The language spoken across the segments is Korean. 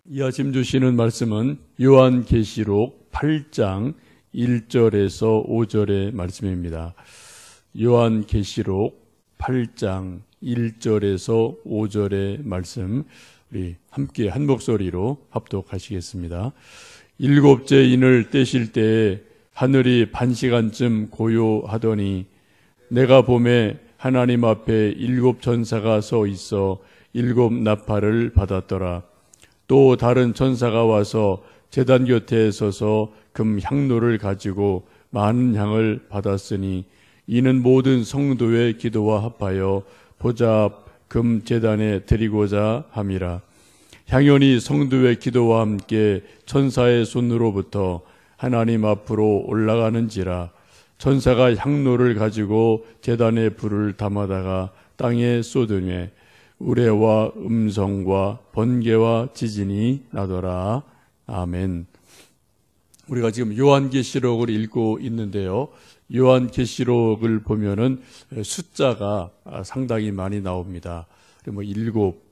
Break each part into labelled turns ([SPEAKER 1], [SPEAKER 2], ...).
[SPEAKER 1] 이 아침 주시는 말씀은 요한계시록 8장 1절에서 5절의 말씀입니다. 요한계시록 8장 1절에서 5절의 말씀, 우리 함께 한 목소리로 합독하시겠습니다. 일곱째 인을 떼실 때에 하늘이 반시간쯤 고요하더니 내가 보매 하나님 앞에 일곱 천사가 서 있어 일곱 나팔을 받았더라. 또 다른 천사가 와서 제단 곁에 서서 금 향로를 가지고 많은 향을 받았으니 이는 모든 성도의 기도와 합하여 보좌 앞 금 제단에 드리고자 함이라. 향연이 성도의 기도와 함께 천사의 손으로부터 하나님 앞으로 올라가는지라. 천사가 향로를 가지고 제단에 불을 담아다가 땅에 쏟으매 우레와 음성과 번개와 지진이 나더라. 아멘. 우리가 지금 요한계시록을 읽고 있는데요. 요한계시록을 보면은 숫자가 상당히 많이 나옵니다. 뭐 일곱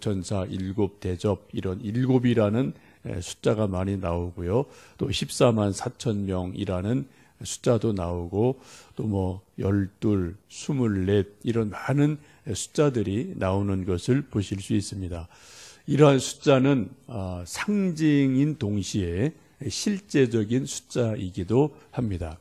[SPEAKER 1] 천사, 일곱 대접, 이런 일곱이라는 숫자가 많이 나오고요. 또 14만 4천 명이라는 숫자도 나오고, 또 뭐 12, 24 이런 많은 숫자들이 나오는 것을 보실 수 있습니다. 이러한 숫자는 상징인 동시에 실제적인 숫자이기도 합니다.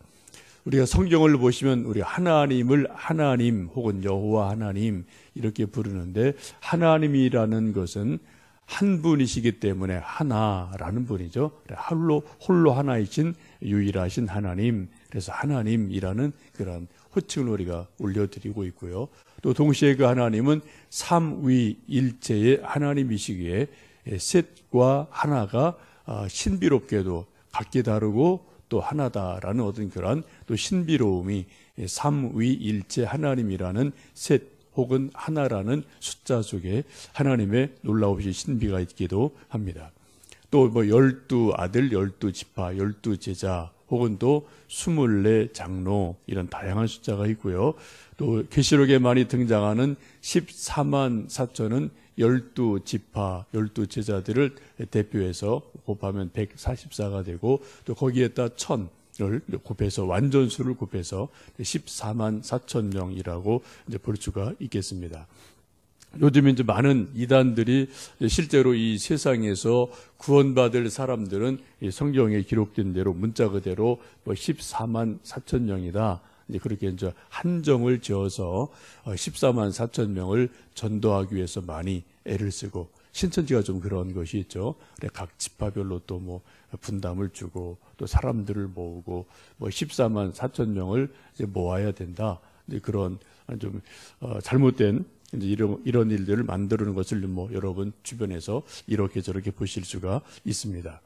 [SPEAKER 1] 우리가 성경을 보시면 우리 하나님을 하나님 혹은 여호와 하나님 이렇게 부르는데, 하나님이라는 것은 한 분이시기 때문에 하나라는 분이죠. 홀로 하나이신 유일하신 하나님, 그래서 하나님이라는 그런 호칭을 우리가 올려드리고 있고요. 또 동시에 그 하나님은 삼위일체의 하나님이시기에 셋과 하나가 신비롭게도 각기 다르고 또 하나다라는 어떤 그런 또 신비로움이 삼위일체 하나님이라는 셋 혹은 하나라는 숫자 속에 하나님의 놀라우신 신비가 있기도 합니다. 또 뭐 12아들, 12지파, 12제자 혹은 또 24장로 이런 다양한 숫자가 있고요. 또 계시록에 많이 등장하는 14만 4천은 12지파, 12제자들을 대표해서 곱하면 144가 되고, 또 거기에다 1000을 곱해서 완전수를 곱해서 14만 4천 명이라고 이제 볼 수가 있겠습니다. 요즘 이제 많은 이단들이 실제로 이 세상에서 구원받을 사람들은 이 성경에 기록된 대로 문자 그대로 뭐 14만 4천 명이다. 이제 그렇게 이제 한정을 지어서 14만 4천 명을 전도하기 위해서 많이 애를 쓰고, 신천지가 좀 그런 것이 있죠. 각 지파별로 또 뭐 분담을 주고 또 사람들을 모으고 뭐 14만 4천 명을 이제 모아야 된다. 이제 그런 좀 잘못된 이제 이런 일들을 만드는 것을 뭐 여러분 주변에서 이렇게 저렇게 보실 수가 있습니다.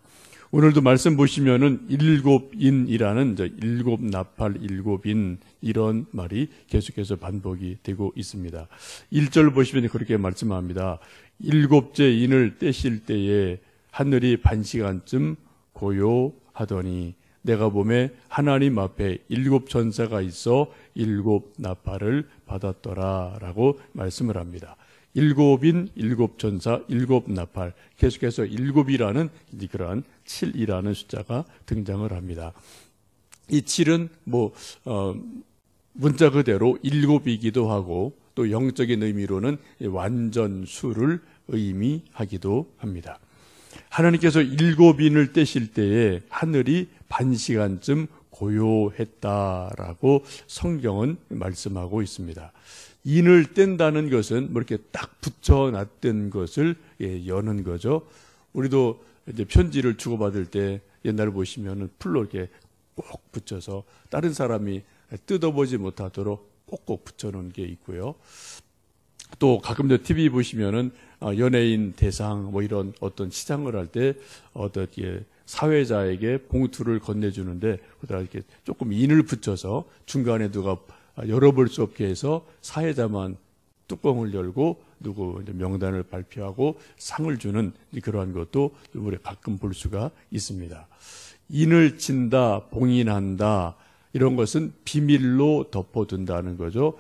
[SPEAKER 1] 오늘도 말씀 보시면은 일곱인이라는 일곱 나팔, 일곱인 이런 말이 계속해서 반복이 되고 있습니다. 1절 보시면 그렇게 말씀합니다. 일곱째 인을 떼실 때에 하늘이 반시간쯤 고요하더니 내가 보매 하나님 앞에 일곱 천사가 있어 일곱 나팔을 받았더라 라고 말씀을 합니다. 일곱인, 일곱 천사, 일곱 나팔, 계속해서 일곱이라는 그러한 7이라는 숫자가 등장을 합니다. 이 7은 문자 그대로 일곱이기도 하고, 또 영적인 의미로는 완전수를 의미하기도 합니다. 하나님께서 일곱인을 떼실 때에 하늘이 반시간쯤 고요했다라고 성경은 말씀하고 있습니다. 인을 뗀다는 것은 뭐 이렇게 딱 붙여놨던 것을 여는 거죠. 우리도 이제 편지를 주고받을 때 옛날에 보시면은 풀로 이렇게 꼭 붙여서 다른 사람이 뜯어보지 못하도록 꼭꼭 붙여놓은 게 있고요. 또 가끔 저 TV 보시면은 연예인 대상 뭐 이런 어떤 시상을 할 때 어떻게 사회자에게 봉투를 건네주는데 거기다 이렇게 조금 인을 붙여서 중간에 누가 열어볼 수 없게 해서 사회자만 뚜껑을 열고 누구 이제 명단을 발표하고 상을 주는 그러한 것도 우리 가끔 볼 수가 있습니다. 인을 친다, 봉인한다 이런 것은 비밀로 덮어둔다는 거죠.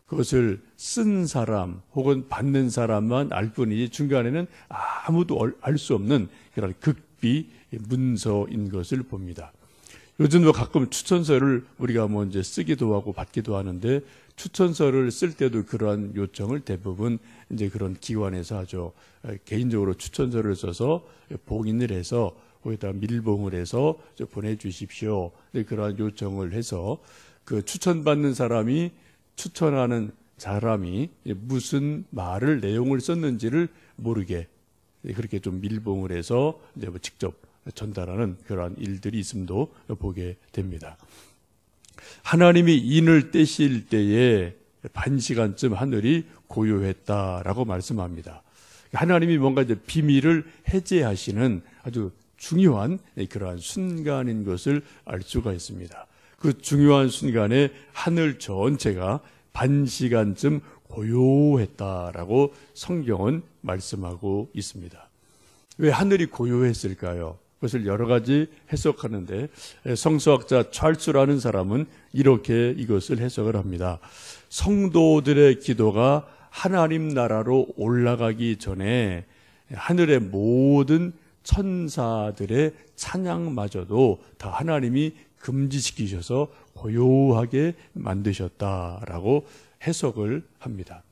[SPEAKER 1] 그것을 쓴 사람 혹은 받는 사람만 알 뿐이지 중간에는 아무도 알 수 없는 그런 극비 문서인 것을 봅니다. 요즘도 가끔 추천서를 우리가 뭐 이제 쓰기도 하고 받기도 하는데 추천서를 쓸 때도 그러한 요청을 대부분 이제 그런 기관에서 하죠. 개인적으로 추천서를 써서 봉인을 해서 거기다 밀봉을 해서 보내주십시오. 그러한 요청을 해서 그 추천받는 사람이 추천하는 사람이 무슨 말을 내용을 썼는지를 모르게 그렇게 좀 밀봉을 해서 이제 뭐 직접 전달하는 그러한 일들이 있음도 보게 됩니다. 하나님이 인을 떼실 때에 반시간쯤 하늘이 고요했다라고 말씀합니다. 하나님이 뭔가 이제 비밀을 해제하시는 아주 중요한 그러한 순간인 것을 알 수가 있습니다. 그 중요한 순간에 하늘 전체가 반시간쯤 고요했다라고 성경은 말씀하고 있습니다. 왜 하늘이 고요했을까요? 그것을 여러 가지 해석하는데 성서학자 찰스라는 사람은 이렇게 이것을 해석을 합니다. 성도들의 기도가 하나님 나라로 올라가기 전에 하늘의 모든 천사들의 찬양마저도 다 하나님이 금지시키셔서 고요하게 만드셨다라고 해석을 합니다.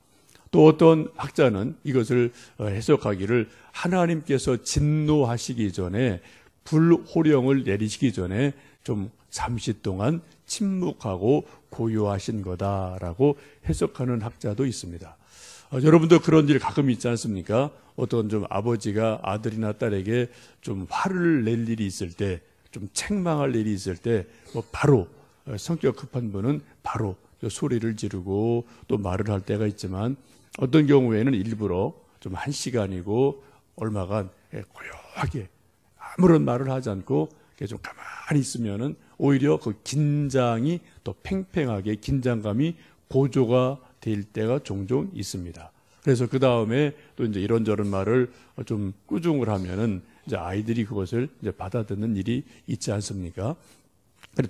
[SPEAKER 1] 또 어떤 학자는 이것을 해석하기를 하나님께서 진노하시기 전에 불호령을 내리시기 전에 좀 잠시 동안 침묵하고 고요하신 거다라고 해석하는 학자도 있습니다. 여러분도 그런 일 가끔 있지 않습니까? 어떤 좀 아버지가 아들이나 딸에게 좀 화를 낼 일이 있을 때, 좀 책망할 일이 있을 때, 뭐 바로 성격 급한 분은 바로 소리를 지르고 또 말을 할 때가 있지만 어떤 경우에는 일부러 좀 1시간이고 얼마간 고요하게 아무런 말을 하지 않고 좀 가만히 있으면은 오히려 그 긴장이 또 팽팽하게 긴장감이 고조가 될 때가 종종 있습니다. 그래서 그 다음에 또 이제 이런저런 말을 좀 꾸중을 하면은 이제 아이들이 그것을 이제 받아듣는 일이 있지 않습니까?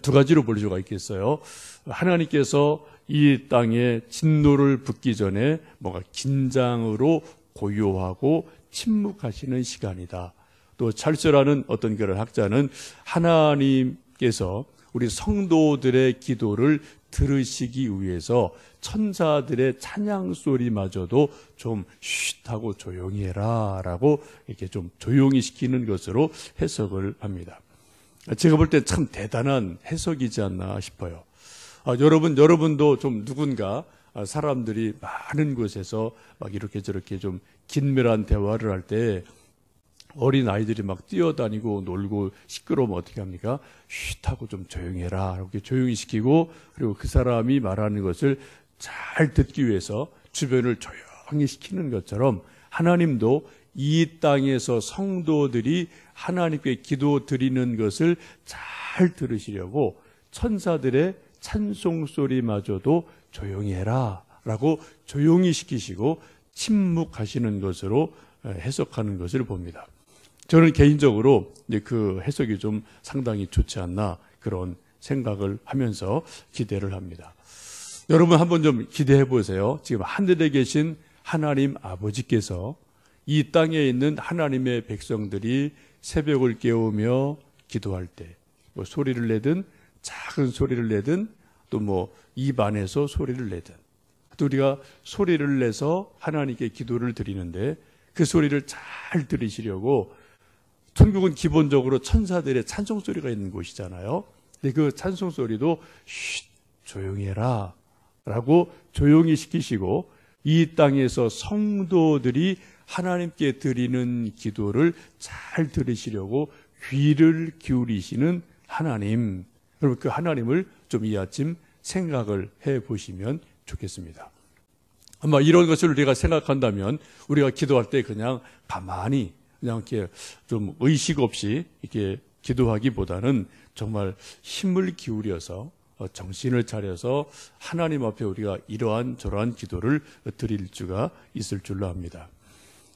[SPEAKER 1] 두 가지로 볼 수가 있겠어요. 하나님께서 이 땅에 진노를 붓기 전에 뭔가 긴장으로 고요하고 침묵하시는 시간이다. 또 찰스라는 어떤 그런 학자는 하나님께서 우리 성도들의 기도를 들으시기 위해서 천사들의 찬양 소리마저도 좀 쉿하고 조용히 해라 라고 이렇게 좀 조용히 시키는 것으로 해석을 합니다. 제가 볼 때 참 대단한 해석이지 않나 싶어요. 여러분도 좀 누군가 사람들이 많은 곳에서 막 이렇게 저렇게 좀 긴밀한 대화를 할 때 어린 아이들이 막 뛰어다니고 놀고 시끄러우면 어떻게 합니까? 쉿하고 좀 조용히 해라. 이렇게 조용히 시키고 그리고 그 사람이 말하는 것을 잘 듣기 위해서 주변을 조용히 시키는 것처럼 하나님도 이 땅에서 성도들이 하나님께 기도 드리는 것을 잘 들으시려고 천사들의 찬송 소리마저도 조용히 해라 라고 조용히 시키시고 침묵하시는 것으로 해석하는 것을 봅니다. 저는 개인적으로 그 해석이 좀 상당히 좋지 않나 그런 생각을 하면서 기대를 합니다. 여러분 한번 좀 기대해 보세요. 지금 하늘에 계신 하나님 아버지께서 이 땅에 있는 하나님의 백성들이 새벽을 깨우며 기도할 때 뭐 소리를 내든 작은 소리를 내든 또 뭐 입 안에서 소리를 내든 또 우리가 소리를 내서 하나님께 기도를 드리는데 그 소리를 잘 들으시려고 천국은 기본적으로 천사들의 찬송 소리가 있는 곳이잖아요. 근데 그 찬송 소리도 쉿 조용히 해라 라고 조용히 시키시고 이 땅에서 성도들이 하나님께 드리는 기도를 잘 들으시려고 귀를 기울이시는 하나님. 여러분 그 하나님을 좀 이 아침 생각을 해 보시면 좋겠습니다. 아마 이런 것을 우리가 생각한다면 우리가 기도할 때 그냥 가만히 그냥 이렇게 좀 의식 없이 이렇게 기도하기보다는 정말 힘을 기울여서 정신을 차려서 하나님 앞에 우리가 이러한 저러한 기도를 드릴 수가 있을 줄로 압니다.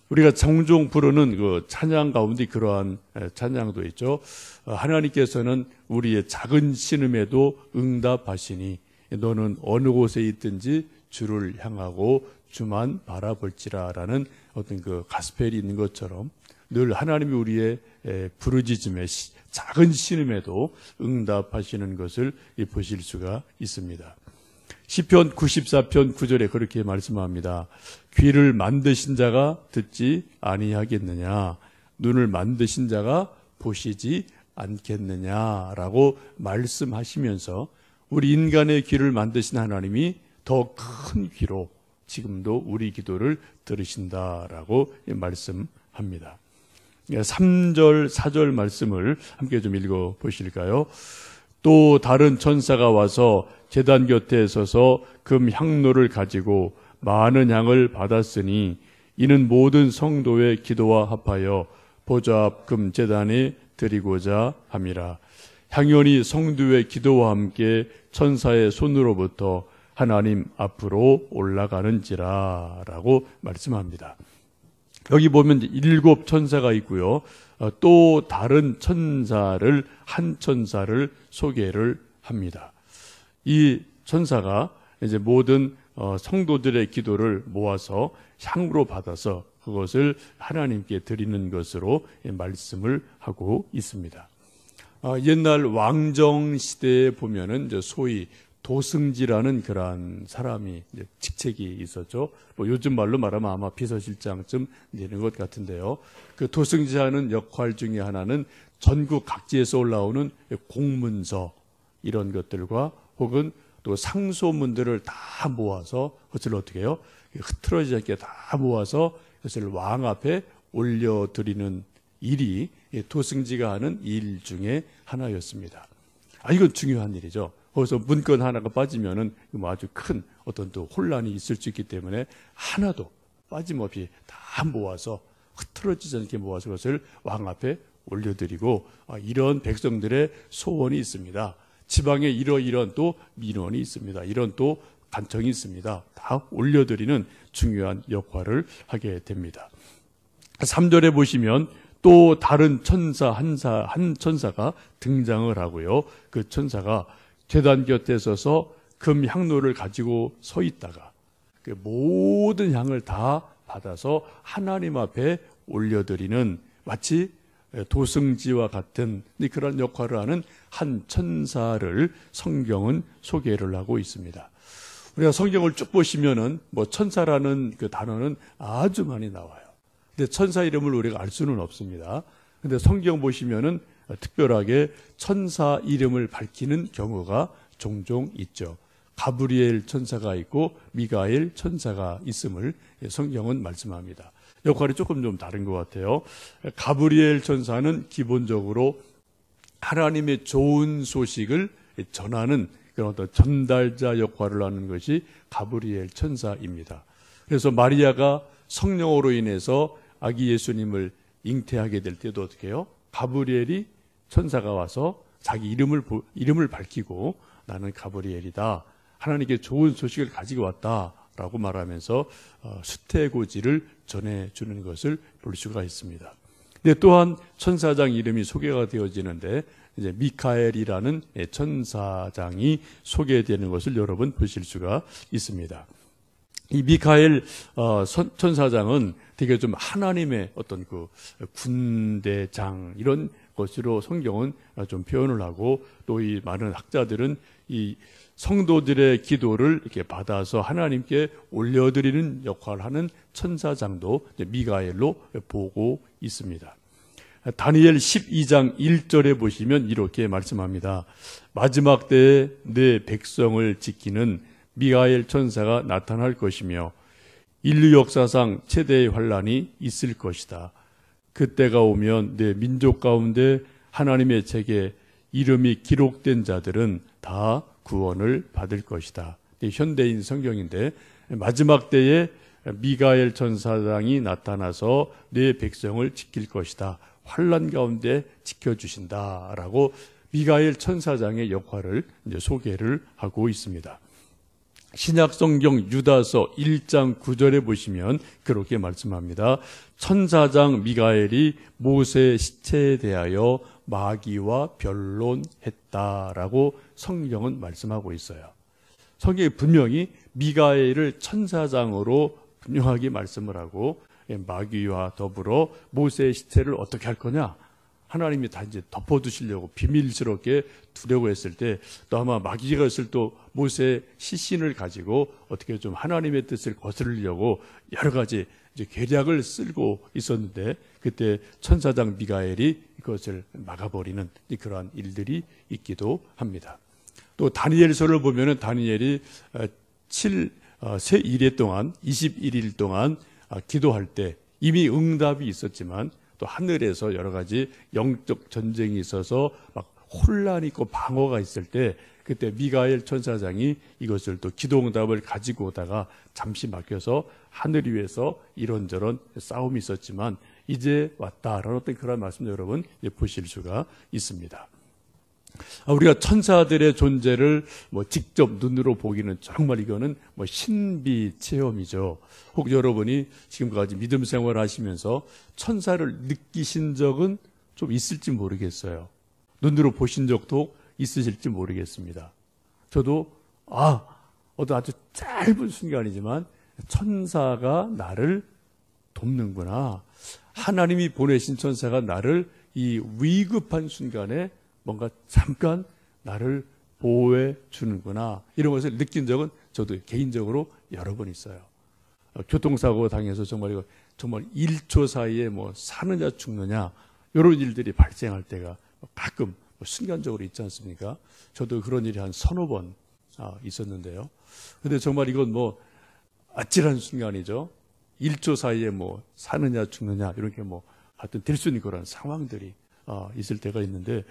[SPEAKER 1] 우리가 종종 부르는 그 찬양 가운데 그러한 찬양도 있죠. 하나님께서는 우리의 작은 신음에도 응답하시니 너는 어느 곳에 있든지 주를 향하고 주만 바라볼지라라는 어떤 그 가스펠이 있는 것처럼 늘 하나님이 우리의 부르짖음에 작은 신음에도 응답하시는 것을 보실 수가 있습니다. 시편 94편 9절에 그렇게 말씀합니다. 귀를 만드신 자가 듣지 아니하겠느냐, 눈을 만드신 자가 보시지 않겠느냐라고 말씀하시면서 우리 인간의 귀를 만드신 하나님이 더 큰 귀로 지금도 우리 기도를 들으신다라고 말씀합니다. 3절, 4절 말씀을 함께 좀 읽어 보실까요? 또 다른 천사가 와서 제단 곁에 서서 금 향로를 가지고 많은 향을 받았으니 이는 모든 성도의 기도와 합하여 보좌 앞 금 제단에 드리고자 함이라. 향연이 성도의 기도와 함께 천사의 손으로부터 하나님 앞으로 올라가는지라 라고 말씀합니다. 여기 보면 7 천사가 있고요. 또 다른 천사를, 한 천사를 소개를 합니다. 이 천사가 이제 모든 성도들의 기도를 모아서 향으로 받아서 그것을 하나님께 드리는 것으로 말씀을 하고 있습니다. 옛날 왕정 시대에 보면은 이제 소위 도승지라는 그러한 사람이 이제 직책이 있었죠. 뭐 요즘 말로 말하면 아마 비서실장쯤 되는 것 같은데요. 그 도승지하는 역할 중에 하나는 전국 각지에서 올라오는 공문서 이런 것들과 혹은 또 상소문들을 다 모아서 그것을 어떻게 해요? 흐트러지지 않게 다 모아서 그것을 왕 앞에 올려드리는 일이 도승지가 하는 일 중에 하나였습니다. 이건 중요한 일이죠. 거기서 문건 하나가 빠지면은 아주 큰 어떤 또 혼란이 있을 수 있기 때문에 하나도 빠짐없이 다 모아서 흐트러지지 않게 모아서 그것을 왕 앞에 올려드리고, 이런 백성들의 소원이 있습니다. 지방에 이런 또 민원이 있습니다. 이런 또 간청이 있습니다. 다 올려드리는 중요한 역할을 하게 됩니다. 3절에 보시면 또 다른 천사 한 천사가 등장을 하고요. 그 천사가 제단 곁에 서서 금 향로를 가지고 서 있다가 그 모든 향을 다 받아서 하나님 앞에 올려드리는, 마치 도승지와 같은 그런 역할을 하는 한 천사를 성경은 소개를 하고 있습니다. 우리가 성경을 쭉 보시면은 뭐 천사라는 그 단어는 아주 많이 나와요. 근데 천사 이름을 우리가 알 수는 없습니다. 근데 성경 보시면은 특별하게 천사 이름을 밝히는 경우가 종종 있죠. 가브리엘 천사가 있고 미가엘 천사가 있음을 성경은 말씀합니다. 역할이 조금 좀 다른 것 같아요. 가브리엘 천사는 기본적으로 하나님의 좋은 소식을 전하는 그런 어떤 전달자 역할을 하는 것이 가브리엘 천사입니다. 그래서 마리아가 성령으로 인해서 아기 예수님을 잉태하게 될 때도 어떻게 해요? 가브리엘이 천사가 와서 자기 이름을 밝히고 나는 가브리엘이다, 하나님께 좋은 소식을 가지고 왔다라고 말하면서 수태고지를 전해주는 것을 볼 수가 있습니다. 근데 또한 천사장 이름이 소개가 되어지는데 이제 미카엘이라는 천사장이 소개되는 것을 여러분 보실 수가 있습니다. 이 미카엘 천사장은 되게 좀 하나님의 어떤 그 군대장 이런 것으로 성경은 좀 표현을 하고, 또 이 많은 학자들은 이 성도들의 기도를 이렇게 받아서 하나님께 올려드리는 역할을 하는 천사장도 미가엘로 보고 있습니다. 다니엘 12장 1절에 보시면 이렇게 말씀합니다. 마지막 때에 내 백성을 지키는 미가엘 천사가 나타날 것이며 인류 역사상 최대의 환란이 있을 것이다. 그때가 오면 내 민족 가운데 하나님의 책에 이름이 기록된 자들은 다 구원을 받을 것이다. 현대인 성경인데 마지막 때에 미가엘 천사장이 나타나서 내 백성을 지킬 것이다. 환란 가운데 지켜주신다라고 미가엘 천사장의 역할을 이제 소개를 하고 있습니다. 신약 성경 유다서 1장 9절에 보시면 그렇게 말씀합니다. 천사장 미가엘이 모세의 시체에 대하여 마귀와 변론했다라고 성경은 말씀하고 있어요. 성경에 분명히 미가엘을 천사장으로 분명하게 말씀을 하고 마귀와 더불어 모세의 시체를 어떻게 할 거냐? 하나님이 다 이제 덮어두시려고 비밀스럽게 두려고 했을 때 또 아마 마귀가 있을 또 모세의 시신을 가지고 어떻게 좀 하나님의 뜻을 거스르려고 여러 가지 이제 계략을 쓸고 있었는데 그때 천사장 미가엘이 그것을 막아버리는 그러한 일들이 있기도 합니다. 또 다니엘서를 보면은 다니엘이 새 1회 동안 21일 동안 기도할 때 이미 응답이 있었지만 또 하늘에서 여러 가지 영적 전쟁이 있어서 막 혼란이 있고 방어가 있을 때 그때 미가엘 천사장이 이것을 또 기도응답을 가지고 오다가 잠시 막혀서 하늘 위에서 이런저런 싸움이 있었지만 이제 왔다라는 어떤 그런 말씀도 여러분 보실 수가 있습니다. 우리가 천사들의 존재를 직접 눈으로 보기는 정말 이거는 신비 체험이죠. 혹 여러분이 지금까지 믿음 생활 하시면서 천사를 느끼신 적은 좀 있을지 모르겠어요. 눈으로 보신 적도 있으실지 모르겠습니다. 저도 어떤 아주 짧은 순간이지만 천사가 나를 돕는구나. 하나님이 보내신 천사가 나를 이 위급한 순간에 뭔가 잠깐 나를 보호해 주는구나. 이런 것을 느낀 적은 저도 개인적으로 여러 번 있어요. 교통사고 당해서 정말 1초 사이에 사느냐 죽느냐 이런 일들이 발생할 때가 가끔 순간적으로 있지 않습니까? 저도 그런 일이 한 서너 번 있었는데요. 근데 정말 이건 아찔한 순간이죠. 1초 사이에 사느냐 죽느냐 이렇게 하여튼 될 수 있는 그런 상황들이 있을 때가 있는데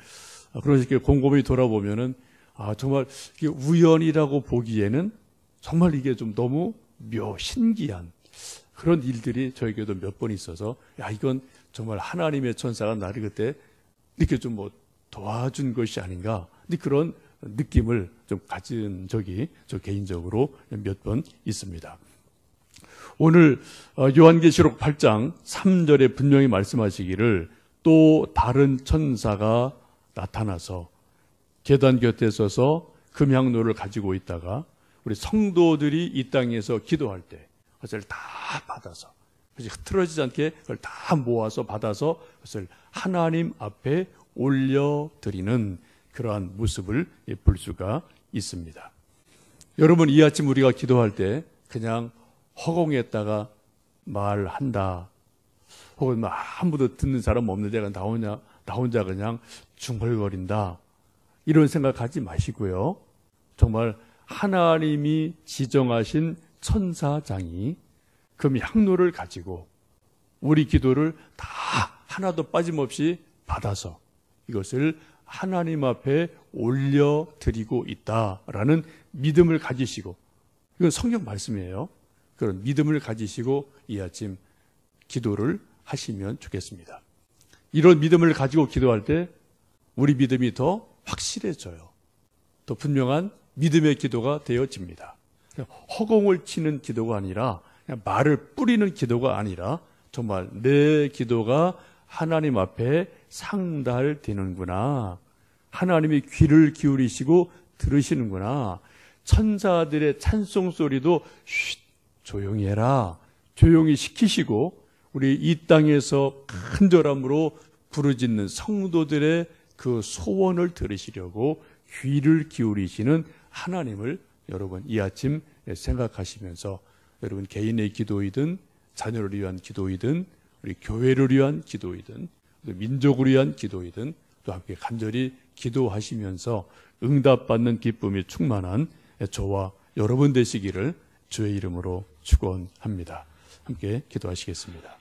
[SPEAKER 1] 그러니까 이렇게 곰곰이 돌아보면은 정말 이게 우연이라고 보기에는 정말 이게 좀 너무 신기한 그런 일들이 저에게도 몇 번 있어서 이건 정말 하나님의 천사가 나를 그때 이렇게 좀 도와준 것이 아닌가 그런 느낌을 좀 가진 적이 저 개인적으로 몇 번 있습니다. 오늘 요한계시록 8장 3절에 분명히 말씀하시기를 또 다른 천사가 나타나서 제단 곁에 서서 금향로를 가지고 있다가 우리 성도들이 이 땅에서 기도할 때 그것을 다 받아서 흐트러지지 않게 그걸 다 모아서 받아서 그것을 하나님 앞에 올려드리는 그러한 모습을 볼 수가 있습니다. 여러분 이 아침 우리가 기도할 때 그냥 허공에다가 말한다 혹은 아무도 듣는 사람 없는데 나 혼자 그냥 중얼거린다 이런 생각하지 마시고요. 정말 하나님이 지정하신 천사장이 금향로를 가지고 우리 기도를 다 하나도 빠짐없이 받아서 이것을 하나님 앞에 올려드리고 있다라는 믿음을 가지시고 이건 성경 말씀이에요. 그런 믿음을 가지시고 이 아침 기도를 하시면 좋겠습니다. 이런 믿음을 가지고 기도할 때 우리 믿음이 더 확실해져요. 더 분명한 믿음의 기도가 되어집니다. 허공을 치는 기도가 아니라 그냥 말을 뿌리는 기도가 아니라 정말 내 기도가 하나님 앞에 상달되는구나. 하나님이 귀를 기울이시고 들으시는구나. 천사들의 찬송 소리도 조용히 해라. 조용히 시키시고 우리 이 땅에서 간절함으로 부르짖는 성도들의 그 소원을 들으시려고 귀를 기울이시는 하나님을 여러분 이 아침 생각하시면서 여러분 개인의 기도이든 자녀를 위한 기도이든 우리 교회를 위한 기도이든 민족을 위한 기도이든 또 함께 간절히 기도하시면서 응답받는 기쁨이 충만한 저와 여러분 되시기를 주의 이름으로 축원합니다. 함께 기도하시겠습니다.